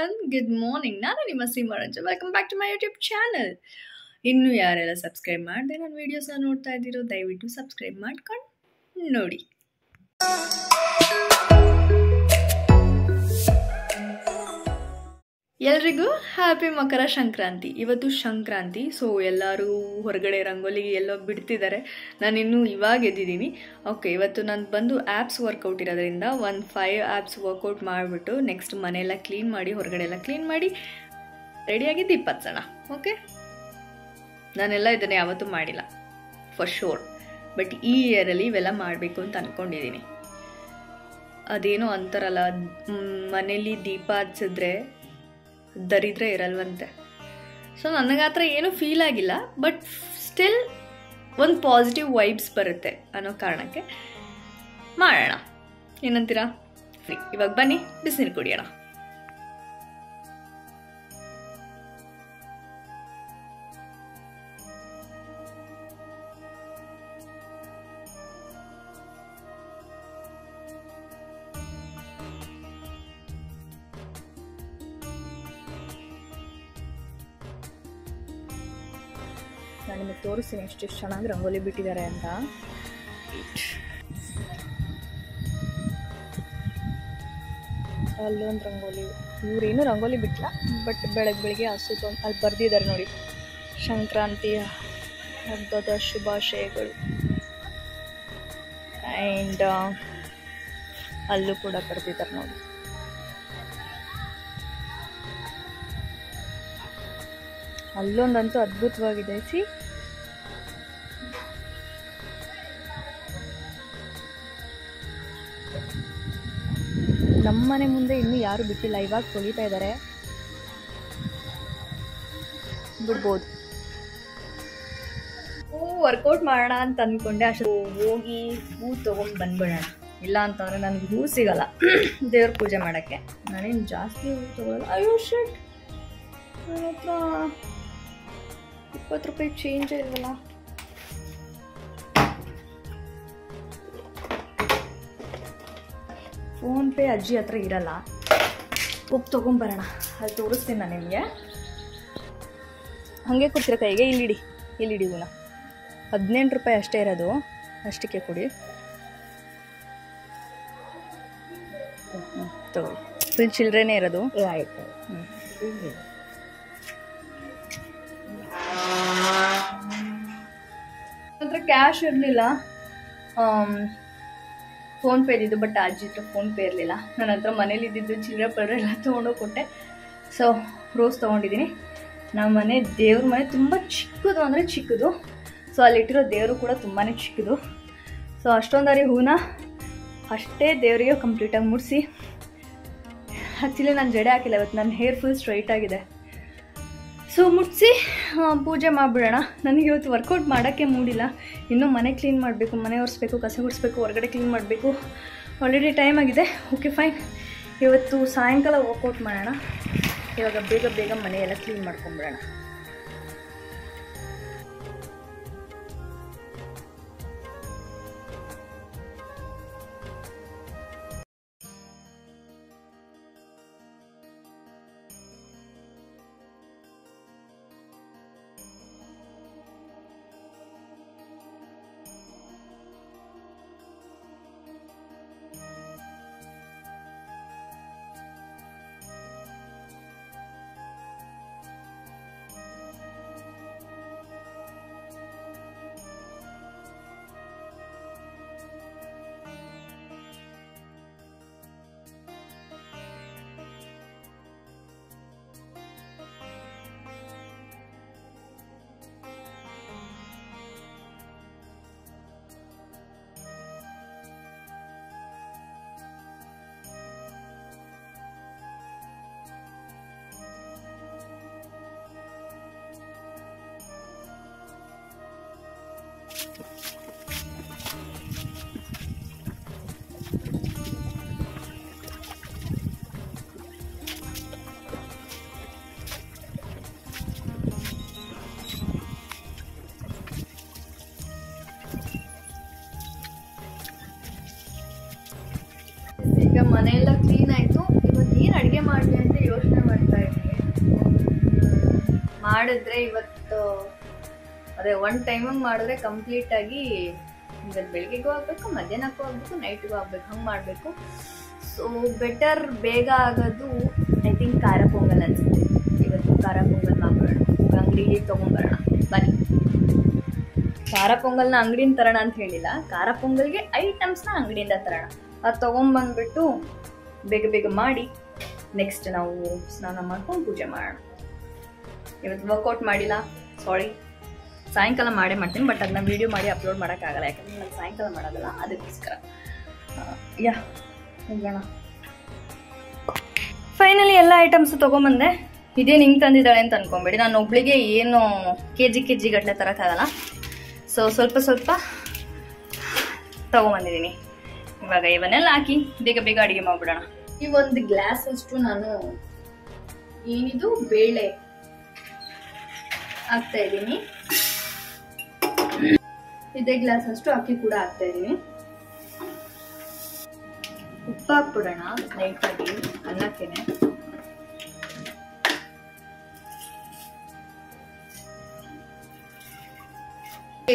Everyone, good morning. ನಾನು ನಿಮ್ಮ Seemaranja. Welcome back to my YouTube channel. ಇನ್ನೂ ಯಾರೆಲ್ಲ ಸಬ್ಸ್ಕ್ರೈಬ್ ಮಾಡಿದೆ ನನ್ನ ವೀಡಿಯೋಸ್ನ ನೋಡ್ತಾ ಇದ್ದೀರೋ ದಯವಿಟ್ಟು ಸಬ್ಸ್ಕ್ರೈಬ್ ಮಾಡ್ಕೊಂಡು ನೋಡಿ. ಎಲ್ರಿಗೂ ಹ್ಯಾಪಿ ಮಕರ ಸಂಕ್ರಾಂತಿ. ಇವತ್ತು ಸಂಕ್ರಾಂತಿ, ಸೊ ಎಲ್ಲರೂ ಹೊರಗಡೆ ರಂಗೋಲಿ ಎಲ್ಲೋ ಬಿಡ್ತಿದ್ದಾರೆ. ನಾನಿನ್ನೂ ಇವಾಗ ಎದ್ದಿದ್ದೀನಿ. ಓಕೆ, ಇವತ್ತು ನಾನು ಬಂದು ಆ್ಯಪ್ಸ್ ವರ್ಕೌಟ್ ಇರೋದ್ರಿಂದ 5 ಆ್ಯಪ್ಸ್ ವರ್ಕೌಟ್ ಮಾಡಿಬಿಟ್ಟು ನೆಕ್ಸ್ಟ್ ಮನೆಯೆಲ್ಲ ಕ್ಲೀನ್ ಮಾಡಿ, ಹೊರಗಡೆ ಎಲ್ಲ ಕ್ಲೀನ್ ಮಾಡಿ ರೆಡಿಯಾಗಿ ದೀಪ ಹಚ್ಚೋಣ. ಓಕೆ, ನಾನೆಲ್ಲ ಇದನ್ನು ಯಾವತ್ತೂ ಮಾಡಿಲ್ಲ ಫಾರ್ ಶೋರ್, ಬಟ್ ಈ ಇಯರಲ್ಲಿ ಇವೆಲ್ಲ ಮಾಡಬೇಕು ಅಂತ ಅಂದ್ಕೊಂಡಿದ್ದೀನಿ. ಅದೇನೋ ಅಂತಾರಲ್ಲ, ಮನೇಲಿ ದೀಪ ಹಚ್ಚಿದ್ರೆ ದರಿದ್ರೆ ಇರಲ್ವಂತೆ. ಸೊ ನನಗೆ ಆ ಥರ ಏನೂ ಫೀಲ್ ಆಗಿಲ್ಲ, ಬಟ್ ಸ್ಟಿಲ್ ಒಂದು ಪಾಸಿಟಿವ್ ವೈಬ್ಸ್ ಬರುತ್ತೆ ಅನ್ನೋ ಕಾರಣಕ್ಕೆ ಮಾಡೋಣ. ಏನಂತೀರಾ? ಫ್ರೀ. ಇವಾಗ ಬನ್ನಿ ಬಿಸಿನೀರು ಕುಡಿಯೋಣ. ನಾನು ನಿಮಗೆ ತೋರಿಸ್ತೀನಿ ಎಷ್ಟು ಚೆನ್ನಾಗಿ ರಂಗೋಲಿ ಬಿಟ್ಟಿದ್ದಾರೆ ಅಂತ. ಅಲ್ಲೊಂದು ರಂಗೋಲಿ, ಇವರೇನು ರಂಗೋಲಿ ಬಿಟ್ಟಿಲ್ಲ, ಬಟ್ ಬೆಳಗ್ಗೆ ಹಸುತ್ತು ಅಲ್ಲಿ ಬರೆದಿದ್ದಾರೆ ನೋಡಿ, ಸಂಕ್ರಾಂತಿಯ ಹಬ್ಬದ ಶುಭಾಶಯಗಳು. ಆ್ಯಂಡ್ ಅಲ್ಲೂ ಕೂಡ ಬರೆದಿದ್ದಾರೆ ನೋಡಿ. ಅಲ್ಲೊಂದಂತೂ ಅದ್ಭುತವಾಗಿದೆ. ಸಿ, ನಮ್ಮನೆ ಮುಂದೆ ಇನ್ನೂ ಯಾರು ಬಿಟ್ಟಿಲ್ಲ, ಇವಾಗ ತೊಳಿತಾ ಇದ್ದಾರೆ, ಬಿಡ್ಬೋದು. ವರ್ಕೌಟ್ ಮಾಡೋಣ ಅಂತ ಅಂದ್ಕೊಂಡೆ, ಅಷ್ಟು ಹೋಗಿ ಹೂ ತೊಗೊಂಡು ಬಂದ್ಬಿಡೋಣ. ಇಲ್ಲ ಅಂತಂದರೆ ನನಗೆ ಹೂ ಸಿಗಲ್ಲ ದೇವ್ರ ಪೂಜೆ ಮಾಡೋಕ್ಕೆ. ನಾನೇನು ಜಾಸ್ತಿ ಹೂ ತೊಗೊಳ್ಳಲ್ಲ. ಅಯ್ಯೋ ಶಿಟ್, ನನ್ನ ಹತ್ರ 20 ರೂಪಾಯಿ ಚೇಂಜ್ ಇಲ್ವಲ್ಲ. ಫೋನ್ಪೇ ಅಜ್ಜಿ ಹತ್ರ ಇರಲ್ಲ, ಹೋಗಿ ತೊಗೊಂಬರೋಣ. ಅದು ತೋರಿಸ್ತೀನಿ ನಾನು ನಿಮಗೆ. ಹಾಗೆ ಕೊಡ್ತೀರ ಕೈಗೆ? ಇಲ್ಲಿಡಿ ಹೂನ. 18 ರೂಪಾಯಿ ಅಷ್ಟೇ ಇರೋದು, ಅಷ್ಟಕ್ಕೆ ಕೊಡಿ. ತಗೊಳ್ಳಿ, ಫುಲ್ ಚಿಲ್ಡ್ರೇನೇ ಇರೋದು. ಆಯಿತು. ಹತ್ರ ಕ್ಯಾಶ್ ಇರಲಿಲ್ಲ, ಫೋನ್ಪೇ ಇದ್ದಿದ್ದು, ಬಟ್ ಅಜ್ಜಿ ಹತ್ರ ಫೋನ್ಪೇ ಇರಲಿಲ್ಲ. ನನ್ನ ಹತ್ರ ಮನೇಲಿ ಇದ್ದಿದ್ದು ಚಿಲ್ಲರೆ ಪಲ್ರೆ ಎಲ್ಲ ತೊಗೊಂಡೋಗಿ ಕೊಟ್ಟೆ. ಸೊ ರೋಸ್ ತೊಗೊಂಡಿದ್ದೀನಿ. ನಮ್ಮ ಮನೆ ದೇವ್ರ ಮನೆ ತುಂಬ ಚಿಕ್ಕದು, ಅಂದರೆ ಚಿಕ್ಕದು. ಸೊ ಅಲ್ಲಿಟ್ಟಿರೋ ದೇವರು ಕೂಡ ತುಂಬಾ ಚಿಕ್ಕದು. ಸೊ ಅಷ್ಟೊಂದಾರಿ ಹೂನ ಅಷ್ಟೇ ದೇವರಿಗೆ ಕಂಪ್ಲೀಟಾಗಿ ಮುಡಿಸಿ. ಆ್ಯಕ್ಚುಲಿ ನಾನು ಜಡೆ ಹಾಕಿಲ್ಲ ಇವತ್ತು, ನನ್ನ ಹೇರ್ ಫುಲ್ ಸ್ಟ್ರೈಟ್ ಆಗಿದೆ. ಸೊ ಮುಟ್ಟಿಸಿ ಪೂಜೆ ಮಾಡಿಬಿಡೋಣ. ನನಗೆ ಇವತ್ತು ವರ್ಕೌಟ್ ಮಾಡೋಕ್ಕೆ ಮೂಡಿಲ್ಲ. ಇನ್ನೂ ಮನೆ ಕ್ಲೀನ್ ಮಾಡಬೇಕು, ಮನೆ ಒರೆಸ್ಬೇಕು, ಕಸ ಗುಡಿಸ್ಬೇಕು, ಹೊರಗಡೆ ಕ್ಲೀನ್ ಮಾಡಬೇಕು. ಆಲ್ರೆಡಿ ಟೈಮ್ ಆಗಿದೆ. ಓಕೆ ಫೈನ್, ಇವತ್ತು ಸಾಯಂಕಾಲ ವರ್ಕೌಟ್ ಮಾಡೋಣ. ಇವಾಗ ಬೇಗ ಮನೆಯೆಲ್ಲ ಕ್ಲೀನ್ ಮಾಡ್ಕೊಂಬಿಡೋಣ. ಮಾಡಿದ್ರೆ ಇವತ್ತು ಅದೇ ಒನ್ ಟೈಮಿಗೆ ಮಾಡಿದ್ರೆ ಕಂಪ್ಲೀಟ್ ಆಗಿ ಇವತ್ತು ಬೆಳಿಗ್ಗೆಗೂ ಆಗಬೇಕು, ಮಧ್ಯಾಹ್ನಕ್ಕೂ ಆಗಬೇಕು, ನೈಟ್ಗೂ ಆಗಬೇಕು, ಹಂಗೆ ಮಾಡಬೇಕು. ಸೊ ಬೆಟರ್ ಬೇಗ ಆಗೋದು ಐ ಥಿಂಕ್ ಖಾರ ಪೊಂಗಲ್ ಅನಿಸುತ್ತೆ. ಇವತ್ತು ಖಾರ ಪೊಂಗಲ್ ಮಾಡೋಣ, ಅಂಗಡಿಗೆ ತೊಗೊಂಬರೋಣ ಬನ್ನಿ. ಖಾರ ಪೊಂಗಲ್ನ ಅಂಗಡಿಯಿಂದ ತರೋಣ ಅಂತ ಹೇಳಿಲ್ಲ, ಖಾರ ಪೊಂಗಲ್ಗೆ ಐಟಮ್ಸ್ನ ಅಂಗಡಿಯಿಂದ ತರೋಣ. ಅದು ತೊಗೊಂಬಂದ್ಬಿಟ್ಟು ಬೇಗ ಬೇಗ ಮಾಡಿ ನೆಕ್ಸ್ಟ್ ನಾವು ಸ್ನಾನ ಮಾಡ್ಕೊಂಡು ಪೂಜೆ ಮಾಡೋಣ. ಇವತ್ತು ವರ್ಕೌಟ್ ಮಾಡಿಲ್ಲ, ಸಾರಿ. ಸಾಯಂಕಾಲ ಮಾಡೇ ಮಾಡ್ತೀನಿ, ಬಟ್ ಅದನ್ನ ವೀಡಿಯೋ ಮಾಡಿ ಅಪ್ಲೋಡ್ ಮಾಡೋಕ್ಕಾಗಲ್ಲ, ಯಾಕಂದರೆ ನಾನು ಸಾಯಂಕಾಲ ಮಾಡೋದಲ್ಲ, ಅದಕ್ಕೋಸ್ಕರ. ಯಾ ಹೋಗೋಣ. ಫೈನಲಿ ಎಲ್ಲ ಐಟಮ್ಸು ತೊಗೊಂಬಂದೆ. ಇದೇನು ಹಿಂಗೆ ತಂದಿದ್ದಾಳೆ ಅಂತ ಅನ್ಕೊಂಬೇಡಿ, ನಾನು ಒಬ್ಳಿಗೆ ಏನು ಕೆ ಜಿ ಗಟ್ಟಲೆ ತರೋಕ್ಕಾಗಲ್ಲ. ಸೊ ಸ್ವಲ್ಪ ಸ್ವಲ್ಪ ತೊಗೊಂಬಂದಿದ್ದೀನಿ. ಇವಾಗ ಇವನ್ನೆಲ್ಲ ಹಾಕಿ ಬೇಗ ಬೇಗ ಅಡುಗೆ ಮಾಡಿಬಿಡೋಣ. ಈ ಒಂದು ಗ್ಲಾಸ್ ಅಷ್ಟು ನಾನು ಏನಿದು ಬೇಳೆ ಹಾಕ್ತಾ ಇದ್ದೀನಿ. ಇದೇ ಗ್ಲಾಸ್ ಅಷ್ಟು ಅಕ್ಕಿ ಕೂಡ ಹಾಕ್ತಾ ಇದ್ದೀನಿ. ಉಪ್ಪು ಹಾಕ್ಬಿಡೋಣ ಲೈಟಾಗಿ ಅನ್ನಕ್ಕೇನೆ.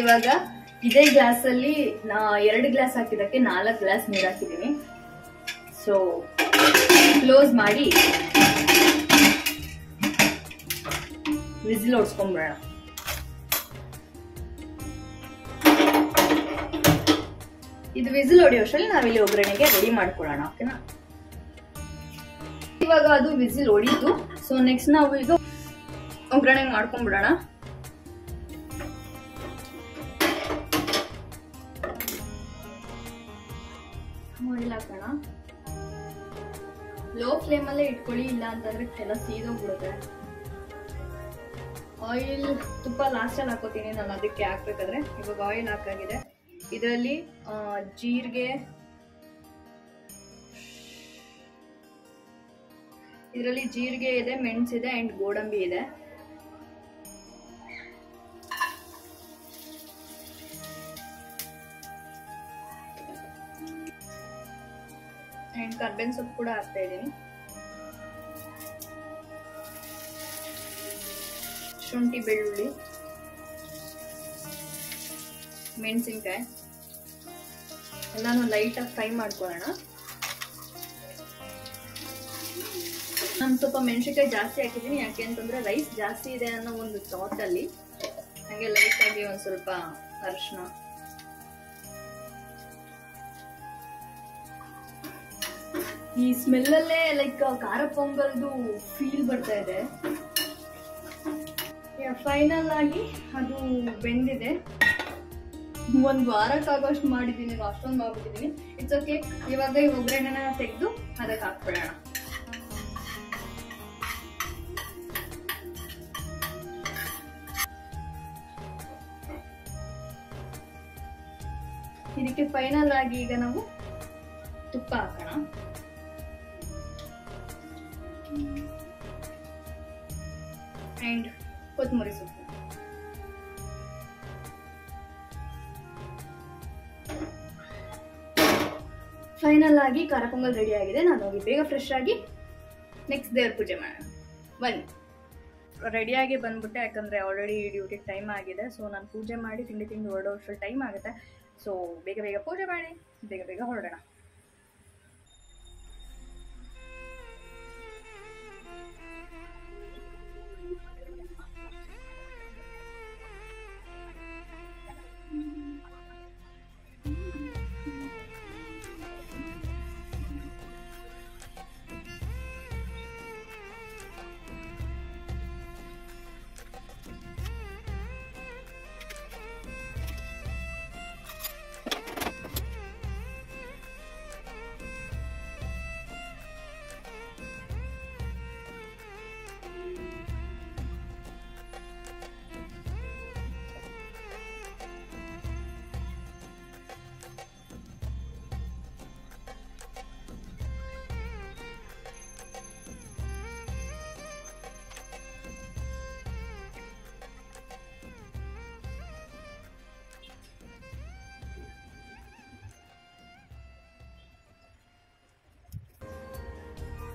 ಇವಾಗ ಇದೇ ಗ್ಲಾಸಲ್ಲಿ 2 ಗ್ಲಾಸ್ ಹಾಕಿದಕ್ಕೆ 4 ಗ್ಲಾಸ್ ನೀರು ಹಾಕಿದ್ದೀನಿ. ಸೊ ಕ್ಲೋಸ್ ಮಾಡಿ ವಿಸಿಲ್ ಹೊಡ್ಸ್ಕೊಂಡ್ಬಿಡೋಣ. ಇದು ವಿಸಿಲ್ ಹೊಡಿಯೋಷ್ಟರಲ್ಲಿ ನಾವಿಲ್ಲಿ ಒಗ್ಗರಣೆಗೆ ರೆಡಿ ಮಾಡ್ಕೊಳ್ಳೋಣ, ಓಕೆನಾ? ಇವಾಗ ಅದು ವಿಸಿಲ್ ಹೊಡೀತು. ಸೊ ನೆಕ್ಸ್ಟ್ ನಾವು ಈಗ ಒಗ್ಗರಣೆಗೆ ಮಾಡ್ಕೊಂಡ್ಬಿಡೋಣ. ಆಯಿಲ್ ಹಾಕೋಣ. ಲೋ ಫ್ಲೇಮಲ್ಲೇ ಇಟ್ಕೊಳ್ಳಿ, ಇಲ್ಲ ಅಂತಂದ್ರೆ ಎಲ್ಲ ಸೀದೋಗ್ಬಿಡುತ್ತೆ. ಆಯಿಲ್ ತುಪ್ಪ ಲಾಸ್ಟಲ್ಲಿ ಹಾಕೋತೀನಿ ನಾನು, ಅದಕ್ಕೆ ಹಾಕ್ಬೇಕಾದ್ರೆ. ಇವಾಗ ಆಯಿಲ್ ಹಾಕಾಗಿದೆ. ಇದರಲ್ಲಿ ಜೀರಿಗೆ, ಇದೆ, ಮೆಣಸಿದೆ ಅಂಡ್ ಗೋಡಂಬಿ ಇದೆ. ಅಂಡ್ ಕರ್ಬೇವಿನ ಸೊಪ್ಪು ಕೂಡ ಹಾಕ್ತಾ ಇದ್ದೀನಿ. ಶುಂಠಿ, ಬೆಳ್ಳುಳ್ಳಿ, ಮೆಣಸಿನ್ಕಾಯಿ ಎಲ್ಲಾನು ಲೈಟಾಗಿ ಫ್ರೈ ಮಾಡ್ಕೊಳ್ಳೋಣ. ನಾನು ಸ್ವಲ್ಪ ಮೆಣಸಿನ್ಕಾಯಿ ಜಾಸ್ತಿ ಹಾಕಿದ್ದೀನಿ, ಯಾಕೆ ಅಂತಂದ್ರೆ ರೈಸ್ ಜಾಸ್ತಿ ಇದೆ ಅನ್ನೋ ಒಂದು ಥಾಟಲ್ಲಿ. ಹಾಗೆ ಲೈಟಾಗಿ ಒಂದು ಸ್ವಲ್ಪ ಅರಿಶಿನ, ಈ ಸ್ಮೆಲ್ಲಲ್ಲೇ ಲೈಕ್ ಖಾರ ಪೊಂಗಲ್ದು ಫೀಲ್ ಬರ್ತಾ ಇದೆ. ಫೈನಲ್ ಆಗಿ ಅದು ಬೆಂದಿದೆ. 1 ವಾರಕ್ಕಾಗೋಷ್ಟು ಮಾಡಿದ್ದೀನಿ, ಅಷ್ಟೊಂದು ಮಾಡ್ಬಿಟ್ಟಿದ್ದೀನಿ. It's okay. ಇವಾಗ ಈ ಒಗ್ಗರಣೆನ ತೆಗೆದು ಅದಕ್ಕೆ ಹಾಕ್ಬಿಡೋಣ. ಇದಕ್ಕೆ ಫೈನಲ್ ಆಗಿ ಈಗ ನಾವು ತುಪ್ಪ ಹಾಕೋಣ. ಅಂಡ್ ಕೊತ್ತಂಬರಿ ಸೊಪ್ಪು. ಫೈನಲ್ ಆಗಿ ಖಾರ ಪೊಂಗಲ್ ರೆಡಿ ಆಗಿದೆ. ನಾನು ಹೋಗಿ ಬೇಗ ಫ್ರೆಶ್ ಆಗಿ ನೆಕ್ಸ್ಟ್ ದೇವ್ರ ಪೂಜೆ ಮಾಡೋಣ ಬನ್ನಿ. ರೆಡಿಯಾಗಿ ಬಂದ್ಬಿಟ್ಟೆ, ಯಾಕಂದರೆ ಆಲ್ರೆಡಿ ಡ್ಯೂಟಿಗೆ ಟೈಮ್ ಆಗಿದೆ. ಸೊ ನಾನು ಪೂಜೆ ಮಾಡಿ ತಿಂಡಿ ಹೊರಡೋಷ್ಟು ಟೈಮ್ ಆಗುತ್ತೆ. ಸೊ ಬೇಗ ಬೇಗ ಪೂಜೆ ಮಾಡಿ ಬೇಗ ಬೇಗ ಹೊರಡೋಣ.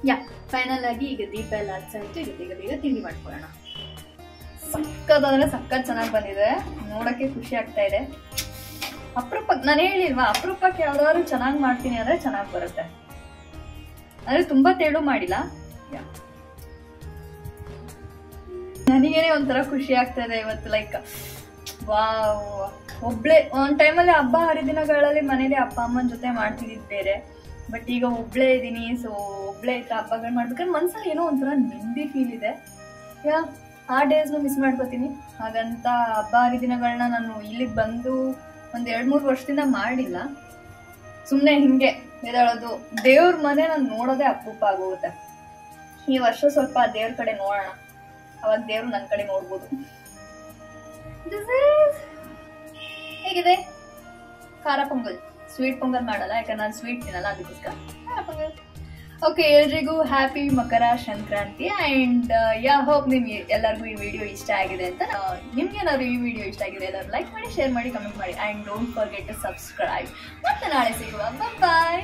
ಯಾ ಫೈನಲ್ ಆಗಿ ಈಗ ದೀಪ ಎಲ್ಲ ಹಚ್ಚಾಯ್ತು. ಈಗ ಬೇಗ ಬೇಗ ತಿಂಡಿ ಮಾಡ್ಕೊಳ್ಳೋಣ. ಸಕ್ಕತ್ತಾದ್ರೆ ಸಕ್ಕತ್ ಚೆನ್ನಾಗಿ ಬಂದಿದೆ, ನೋಡಕ್ಕೆ ಖುಷಿ ಆಗ್ತಾ ಇದೆ. ಅಪರೂಪಕ್ಕೆ ನಾನು ಹೇಳಿಲ್ವಾ, ಅಪರೂಪಕ್ಕೆ ಯಾವ್ದಾದ್ರು ಚೆನ್ನಾಗಿ ಮಾಡ್ತೀನಿ ಅಂದ್ರೆ ಚೆನ್ನಾಗಿ ಬರುತ್ತೆ. ಅಂದ್ರೆ ತುಂಬಾ ತೆಳು ಮಾಡಿಲ್ಲ, ನನಗೇನೆ ಒಂಥರ ಖುಷಿ ಆಗ್ತಾ ಇದೆ ಇವತ್ತು. ಲೈಕ್ ವಾವ್, ಒಬ್ಳೆ ಒಂದ್ ಟೈಮಲ್ಲಿ ಹಬ್ಬ ಹರಿದಿನಗಳಲ್ಲಿ ಮನೇಲಿ ಅಪ್ಪ ಅಮ್ಮನ ಜೊತೆ ಮಾಡ್ತಿದ್ದಿದ್ ಬೇರೆ, ಬಟ್ ಈಗ ಒಬ್ಳೆ ಇದೀನಿ. ಸೊ ಒಬ್ಳೆ ಇತ್ತು ಹಬ್ಬಗಳು ಮಾಡ್ಬೇಕಾದ್ರೆ ಮನ್ಸಲ್ಲಿ ಏನೋ ಒಂಥರ ನೆಮ್ಮದಿ ಫೀಲ್ ಇದೆ. ಆ ಡೇಸ್ನು ಮಿಸ್ ಮಾಡ್ಕೋತೀನಿ. ಹಾಗಂತ ಹಬ್ಬ ಹರಿದಿನಗಳನ್ನ ನಾನು ಇಲ್ಲಿಗೆ ಬಂದು ಒಂದ್ 2-3 ವರ್ಷದಿಂದ ಮಾಡಿಲ್ಲ. ಸುಮ್ನೆ ಹಿಂಗೆ ಎದಳೋದು, ದೇವ್ರ ಮನೆ ನಾನು ನೋಡೋದೇ ಅಪರೂಪ ಆಗೋಗುತ್ತೆ. ಈ ವರ್ಷ ಸ್ವಲ್ಪ ದೇವ್ರ ಕಡೆ ನೋಡೋಣ, ಅವಾಗ ದೇವ್ರು ನನ್ನ ಕಡೆ ನೋಡ್ಬೋದು. ಹೇಗಿದೆ ಖಾರ ಪೊಂಗಲ್? ಸ್ವೀಟ್ ಪೊಂಗಲ್ ಮಾಡಲ್ಲ, ಯಾಕಂದ್ರೆ ನಾನು ಸ್ವೀಟ್ ತಿನ್ನಲ್ಲ, ಅದಕ್ಕೋಸ್ಕರ ಖಾರ ಪೊಂಗಲ್. ಓಕೆ, ಎಲ್ರಿಗೂ happy Makar Sankranti. And hope ನಿಮ್ಗೆ ಎಲ್ಲರಿಗೂ ಈ ವಿಡಿಯೋ ಇಷ್ಟ ಆಗಿದೆ ಅಂತ. ನಿಮ್ಗೇನಾದ್ರು ಈ ವಿಡಿಯೋ ಇಷ್ಟ ಆಗಿದೆ ಎಲ್ಲರೂ ಲೈಕ್ ಮಾಡಿ, ಶೇರ್ ಮಾಡಿ, ಕಮೆಂಟ್ ಮಾಡಿ. And don't forget to subscribe. ಮತ್ತೆ ನಾಳೆ ಸಿಗುವ. ಬಾಯ್.